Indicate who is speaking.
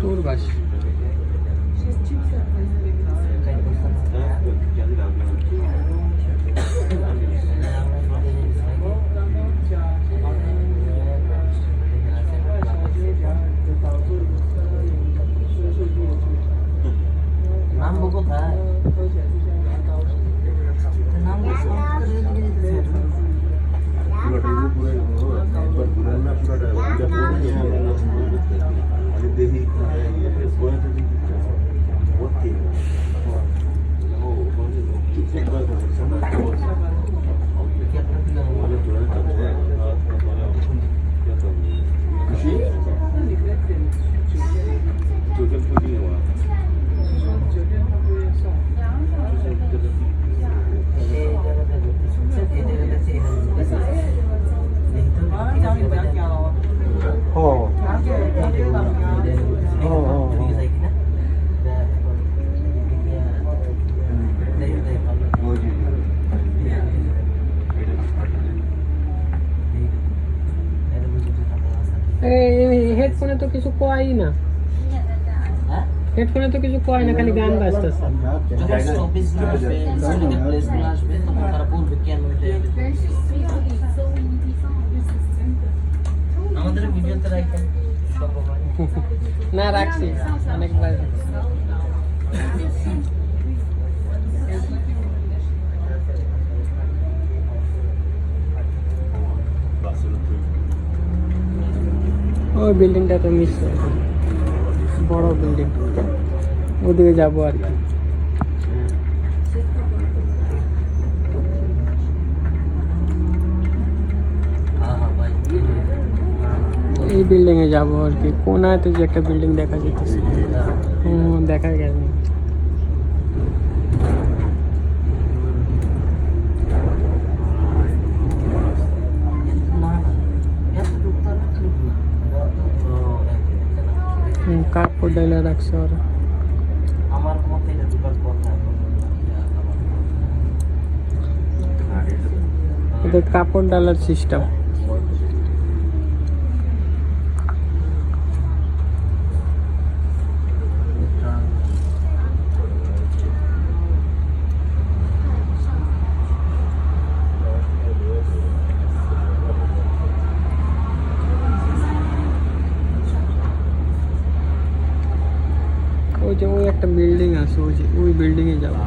Speaker 1: Turbaş.
Speaker 2: नाम बघू का नाम
Speaker 1: হেডফোনে তো কিছু কয়ই না, হেডফোনে তো কিছু কয় না, খালি গান বাজতেছে।
Speaker 2: আমাদের ভিডিওতে রাখেন
Speaker 1: না রাখছি অনেকবার। ওই বিল্ডিংটা তো মিস হয়েছে, বড় বিল্ডিং, ওদিকে যাবো আর কি। এই বিল্ডিং এ যাবো আর কি, কোনায় তো যে একটা বিল্ডিং দেখা যেতেছে, দেখা গেল। কাপড় ডাইলা রাখছে ওরা,
Speaker 2: আমার মতে এটা দুবার কথা
Speaker 1: ওদের কাপড় ডালার সিস্টেম। ওই যে ওই একটা বিল্ডিং আছে, ওই যে ওই বিল্ডিং এ যাবো।